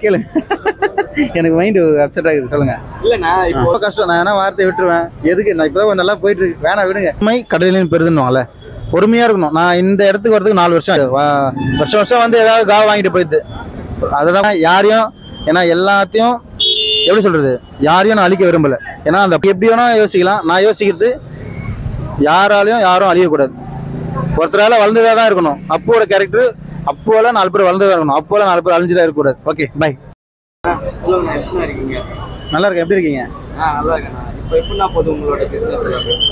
கேளுங்க. எனக்கு mind upset ஆகுது. சொல்லுங்க. இல்லண்ணா இப்போ கஷ்டம். நான் என்ன வார்த்தை விட்டுருவேன். எதுக்கு? நான் இப்பதான் நல்லா போயிட்டு இருக்கு. வேணா விடுங்க. உண்மை கடலின் பெருதுன்னுவாங்கல்ல, பொறுமையா இருக்கணும். நான் இந்த இடத்துக்கு வரதுக்கு 4 வருஷம் ஆகுது. வருஷம் வருஷம் வந்து ஏதாவது காவ வாங்கிட்டு போயிடுது. அதுதான் யாரையும், ஏன்னா எல்லாத்தையும் எப்படி சொல்றது, யாரையும் நான் அழிக்க விரும்பல. ஏன்னா அந்த எப்படி வேணா யோசிக்கலாம். நான் யோசிக்கிறது யாராலையும் யாரும் அழியக்கூடாது. ஒருத்தரால வளர்ந்துதான் தான் இருக்கணும். அப்போட கேரக்டர் அப்போல 4 பேர் வளர்ந்துதான் இருக்கணும். அப்போல 4 பேர் அழிஞ்சுதான் இருக்கக்கூடாது. Okay, bye. எப்படி இருக்கீங்க? நல்லா இருக்கேன். எப்படி இருக்கீங்க? நல்லா இருக்கேண்ணா. இப்போ எப்படின்னா போதும் உங்களோட பிசினஸ்?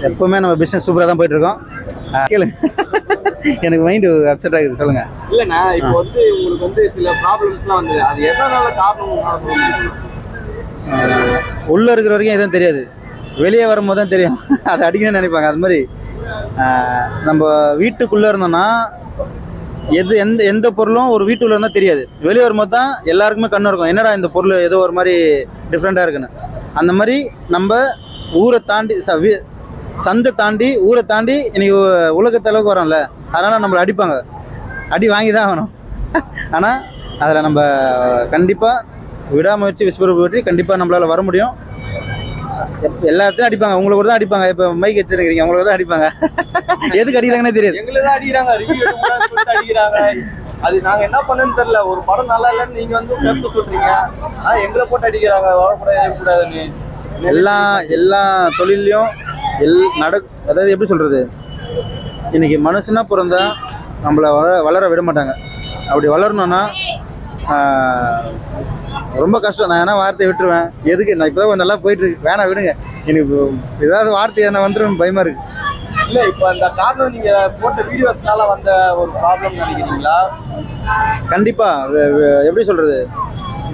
எப்பவுமே நம்ம பிசினஸ் சூப்பரா தான் போயிட்டு இருக்கோம். கேளுங்க. எனக்கு மைண்டு அப்செட் ஆகுது. சொல்லுங்க. இல்லண்ணா இப்போ வந்து உங்களுக்கு வந்து சில ப்ராப்ளம்ஸ்லாம் வந்து அது எதனால காரணம்? உள்ள இருக்கிற வரைக்கும் எதுவும் தெரியாது, வெளியே வரும்போது தான் தெரியும். அதை அடிக்கணும்னு நினைப்பாங்க. அது மாதிரி நம்ம வீட்டுக்குள்ள இருந்தோம்னா எந்த பொருளும் ஒரு வீட்டுக்குள்ள இருந்தால் தெரியாது. வெளியே வரும்போது தான் எல்லாருக்குமே கண்ணு இருக்கும், என்னடா இந்த பொருள் ஏதோ ஒரு மாதிரி டிஃப்ரெண்டாக இருக்குன்னு. அந்த மாதிரி நம்ம ஊரை தாண்டி சந்தை தாண்டி ஊரை தாண்டி இன்னைக்கு உலகத்தளவுக்கு வரோம்ல, அதனால் நம்மளை அடிப்பாங்க. அடி வாங்கி தான் ஆகணும். ஆனால் அதில் நம்ம கண்டிப்பாக விடாமுயற்சி விஸ்வரூப வெற்றி கண்டிப்பாக நம்மளால் வர முடியும். எல்லா இடத்துலையும் அடிப்பாங்க. உங்களுக்கு கூட தான் அடிப்பாங்க. இப்போ மைக் வச்சிருக்கிறீங்க, உங்களுக்கு தான் அடிப்பாங்க. எதுக்கு அடிக்கிறாங்கன்னே தெரியாது. எங்களை தான் அடிக்கிறாங்க, அடிக்கிறாங்க. அது நாங்க என்ன பண்ணேன்னு தெரியல. ஒரு படம் நல்லா இல்லைன்னு நீங்க வந்து கருத்து சொல்றீங்க, எங்களை போட்டு அடிக்கிறாங்க, வரக்கூடாதுன்னு. எல்லா தொழிலையும் அதாவது எப்படி சொல்றது, இன்னைக்கு மனுஷனா பிறந்தா நம்மளை வளர விட மாட்டாங்க. அப்படி வளரணும்னா ரொம்ப கஷ்டம். நான் என்ன வார்த்தையை விட்டுருவேன். எதுக்கு? நான் இப்போதான் நல்லா போயிட்டு இருக்கு. வேணா விடுங்க. எனக்கு ஏதாவது வார்த்தை என்ன வந்துடும் பயமா இருக்கு. இல்ல இப்போ அந்த காரணம் நீங்க போட்ட வீடியோஸ்னால வந்த ஒரு ப்ராப்ளம் நினைக்கிறீங்களா? கண்டிப்பா. எப்படி சொல்றது,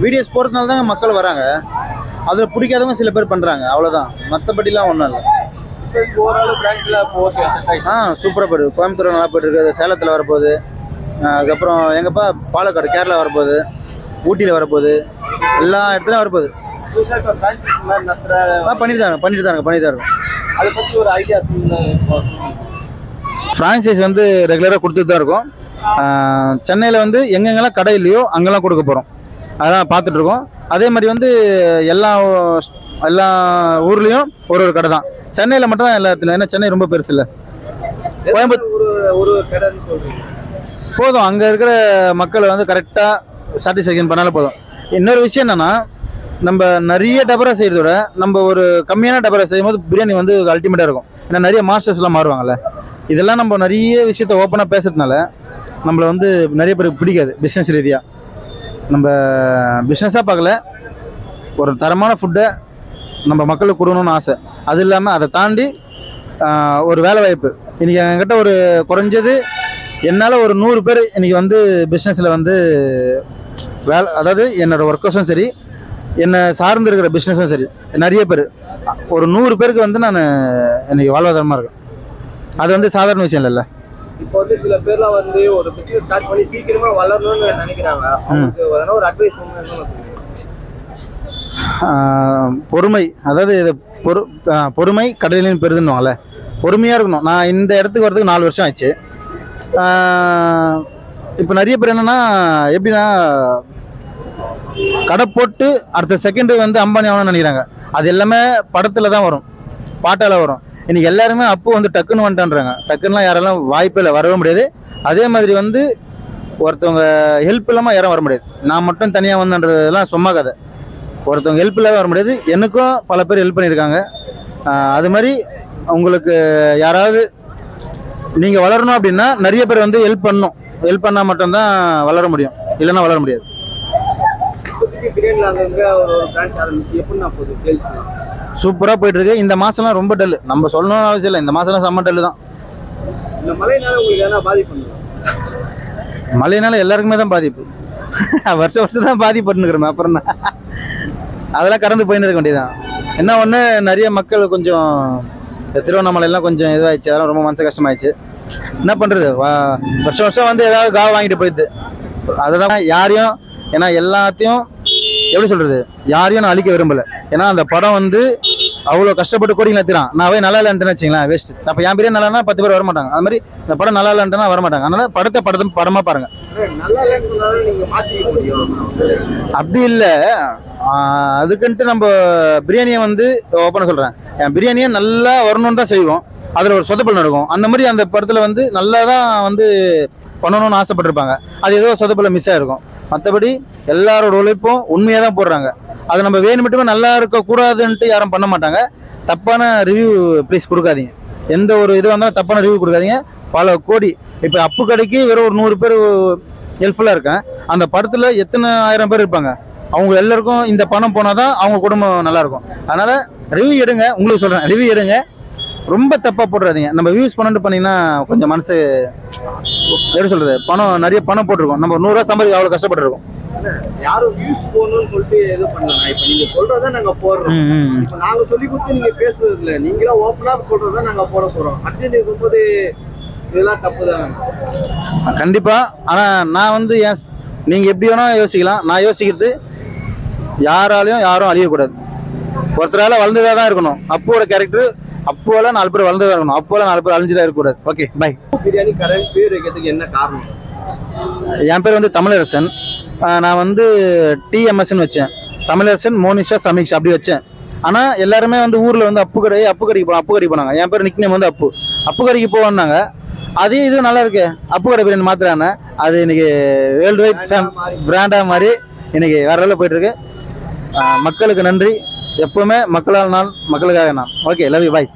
வீடியோஸ் போறதுனால தாங்க மக்கள் வராங்க. அதுல பிடிக்காதவங்க சில பேர் பண்றாங்க, அவ்வளவுதான். மற்றபடிலாம் ஒன்றும் இல்லை. ஓரளவு பிரான்ச்ல சூப்பராக போயிடுது. கோயம்புத்தூர் நல்லா போயிட்டு இருக்குது. சேலத்தில் வரப்போகுது. அதுக்கப்புறம் எங்கப்பா பாலக்காடு கேரளா வரப்போகுது, ஊட்டியில் வரப்போகுது, எல்லா இடத்துலையும் வரப்போகுது. பண்ணிட்டு தான் இருக்கும். அதை பற்றி ஒரு ஐடியா. ஃப்ரான்ச்சைஸ் வந்து ரெகுலராக கொடுத்துட்டு தான் இருக்கும். சென்னையில் வந்து எங்கெங்கெல்லாம் கடை இல்லையோ அங்கெல்லாம் கொடுக்க போகிறோம். அதெல்லாம் பார்த்துட்ருக்கோம். அதே மாதிரி வந்து எல்லா ஊர்லேயும் ஒரு கடை தான். சென்னையில் மட்டும் தான் எல்லா இடத்துலையும். ஏன்னா சென்னை ரொம்ப பெருசு இல்லை. கோயம்புத்தூர் ஒரு கடை சொல்றீங்க போதும். அங்கே இருக்கிற மக்களை வந்து கரெக்டாக சாட்டிஸ்ஃபேக்ஷன் பண்ணாலும் போதும். இன்னொரு விஷயம் என்னென்னா, நம்ம நிறைய டபரா செய்கிறத விட நம்ம ஒரு கம்மியான டபரா செய்யும் போது பிரியாணி வந்து அல்டிமேட்டாக இருக்கும். ஏன்னா நிறைய மாஸ்டர்ஸ்லாம் மாறுவாங்கள்ல. இதெல்லாம் நம்ம நிறைய விஷயத்த ஓப்பனாக பேசுறதுனால நம்மளை வந்து நிறைய பேருக்கு பிடிக்காது. பிஸ்னஸ் ரீதியாக நம்ம பிஸ்னஸாக பார்க்கல, ஒரு தரமான ஃபுட்டை நம்ம மக்களுக்கு கொடுக்கணும்னு ஆசை. அது இல்லாமல் அதை தாண்டி ஒரு வேலை வாய்ப்பு. இன்றைக்கி என்கிட்ட ஒரு குறைஞ்சது என்னால் ஒரு 100 பேர் இன்றைக்கி வந்து பிஸ்னஸில் வந்து வேலை, அதாவது என்னோடய ஒர்க்கர்ஸும் சரி, என்னை சார்ந்து இருக்கிற பிஸ்னஸும் சரி, நிறைய பேர் ஒரு 100 பேருக்கு வந்து நான் இன்றைக்கி வாழ்வாதாரமாக இருக்கேன். அது வந்து சாதாரண விஷயம் இல்லைல்ல. இப்போ வந்து சில பேர்லாம் வந்து ஒரு பிஸ்னஸ் ஸ்டார்ட் பண்ணி சீக்கிரமாக வளரணும்னு நினைக்கிறாங்க. அவங்களுக்கு ஒரு அட்வைஸ் பொறுமை. அதாவது பொறுமை கடலின் பெருதுன்னுவாங்கல்ல, பொறுமையாக இருக்கணும். நான் இந்த இடத்துக்கு வரதுக்கு 4 வருஷம் ஆச்சு. இப்போ நிறைய பேர் என்னென்னா, எப்படின்னா கடை போட்டு அடுத்த செகண்டு வந்து அம்பானி ஆகணும்னு நினைக்கிறாங்க. அது எல்லாமே படத்தில் தான் வரும், பாட்டால் வரும். இன்றைக்கி எல்லாருமே அப்போ வந்து டக்குன்னு வந்துட்டான்றாங்க. டக்குன்னுலாம் யாரெல்லாம் வாய்ப்பே இல்லை, வரவே முடியாது. அதே மாதிரி வந்து ஒருத்தவங்க ஹெல்ப் இல்லாமல் யாரும் வர முடியாது. நான் மட்டும் தனியாக வந்தன்றதெல்லாம் சும்மா கதை. ஒருத்தவங்க ஹெல்ப் இல்லாமல் வர முடியாது. எனக்கும் பல பேர் ஹெல்ப் பண்ணியிருக்காங்க. அது மாதிரி உங்களுக்கு யாராவது நீங்கள் வளரணும் அப்படின்னா நிறைய பேர் வந்து ஹெல்ப் பண்ணணும். ஹெல்ப் பண்ணால் மட்டும்தான் வளர முடியும், இல்லைன்னா வளர முடியாது. சூப்பராக போயிட்டு இருக்கு. இந்த மாசம்லாம் ரொம்ப டல்லு. நம்ம சொல்லணும்னு அவசியம் இல்லை, இந்த மாசம்லாம் செம்ம டல்லு தான். மழைனால எல்லாருக்குமே தான் பாதிப்பு. வருஷம் தான் பாதிப்பட்டுருக்குறோம். அப்புறம் அதெல்லாம் கடந்து போயின்னு இருக்க வேண்டியதான். என்ன ஒன்று, நிறைய மக்கள் கொஞ்சம் திருவண்ணாமலையெல்லாம் கொஞ்சம் இதுவாகிடுச்சு. அதெல்லாம் ரொம்ப மனசு கஷ்டமாயிடுச்சு. என்ன பண்ணுறது, வருஷம் வந்து ஏதாவது காவ வாங்கிட்டு போயிடுது. அதுதான் யாரையும், ஏன்னா எல்லாத்தையும் எப்படி சொல்கிறது, யாரையும் நான் அழிக்க விரும்பலை. ஏன்னா அந்த படம் வந்து அவ்வளோ கஷ்டப்பட்டு கோடிங் நடத்துறான், நான் போய் நல்லா இல்லைன்னு வச்சுங்களேன் வேஸ்ட். அப்போ என் பிரியாணி நல்லா 10 பேர் வர மாட்டாங்க. அது மாதிரி இந்த படம் நல்லா இல்லைன்னா வர மாட்டாங்க. அதனால படமா பாருங்க. நல்லா இல்லைன்னு சொன்னாலும் நீங்க மாத்திக்க முடியும். அப்படி இல்லை, அதுக்குன்ட்டு நம்ம பிரியாணியை வந்து ஓப்பனாக சொல்கிறேன், என் பிரியாணியை நல்லா வரணும்னு தான் செய்வோம். அதில் ஒரு சொதப்பல் நடக்கும். அந்த மாதிரி அந்த படத்தில் வந்து நல்லா தான் வந்து பண்ணணும்னு ஆசைப்பட்டிருப்பாங்க. அது ஏதோ சொதப்பல் மிஸ் ஆகிருக்கும். மற்றபடி எல்லாரோட உழைப்பும் உண்மையாக தான் போடுறாங்க. அது நம்ம வேணும் மட்டுமே நல்லா இருக்கக்கூடாதுன்ட்டு யாரும் பண்ண மாட்டாங்க. தப்பான ரிவ்யூ ப்ளீஸ் கொடுக்காதீங்க. எந்த ஒரு இது வந்தாலும் தப்பான ரிவ்யூ கொடுக்காதீங்க. பல கோடி இப்போ அப்பு கடைக்கு வெறும் ஒரு 100 பேர் ஹெல்ப்ஃபுல்லாக இருக்கேன். அந்த படத்தில் எத்தனை 1000 பேர் இருப்பாங்க. அவங்க எல்லாருக்கும் இந்த பணம் போனால் தான் அவங்க குடும்பம் நல்லாயிருக்கும். அதனால் ரிவ்யூ எடுங்க. உங்களுக்கு சொல்கிறேன், ரிவ்யூ எடுங்க. ரொம்ப தப்பாக போட்டுறாதீங்க. நம்ம வியூஸ் பண்ணிங்கன்னா கொஞ்சம் மனசு எப்படி சொல்கிறது, நிறைய பணம் போட்டிருக்கோம். நம்ம 100 ரூபா சம்பாதிக்க அவ்வளோ கஷ்டப்பட்டுருக்கோம். யாரும் வியூஸ் போகணும்னு சொல்லிட்டு எதுவும் பண்ணலாம். இப்போ நீங்க சொல்றதா நாங்க போடுறோம். இப்போ நாங்க சொல்லி கொடுத்து நீங்க பேசுறது இல்லை, நீங்களா ஓப்பனா சொல்றதா நாங்க போட போறோம். அப்படின்னு இருக்கும்போது இதெல்லாம் தப்பு தான் கண்டிப்பா. ஆனா நான் வந்து நீங்க எப்படி வேணா யோசிக்கலாம். நான் யோசிக்கிறது, யாராலையும் யாரும் அழியக்கூடாது. ஒருத்தரால வளர்ந்துதான் தான் இருக்கணும். அப்போட கேரக்டர் அப்போல 4 பேர் வளர்ந்துதான் இருக்கணும். அப்போல 4 பேர் அழிஞ்சுதான் இருக்கக்கூடாது. Okay, by. பிரியாணி கரண்ட் பேர் வைக்கிறதுக்கு என்ன காரணம்? என் பேர் வந்து தமிழரசன். நான் வந்து TMSன்னு வச்சேன். தமிழரசன், மோனிஷா, சமீக்ஷா அப்படி வச்சேன். ஆனால் எல்லாருமே வந்து ஊரில் வந்து அப்பு கடைக்கு போனாங்க. என் பேர் நிக்னேம் வந்து அப்பு கடைக்கு போவான்னாங்க. அதே இது நல்லா இருக்கு, அப்பு கடை பிரியாணி மாத்திரானே. அது இன்னைக்கு வேர்ல்டு வைட் பிராண்டாக மாதிரி இன்னைக்கு வேற லெவலில் போயிட்டு இருக்கு. மக்களுக்கு நன்றி. எப்பவுமே மக்களால் நான், மக்களுக்காக நான். Okay, love you, bye.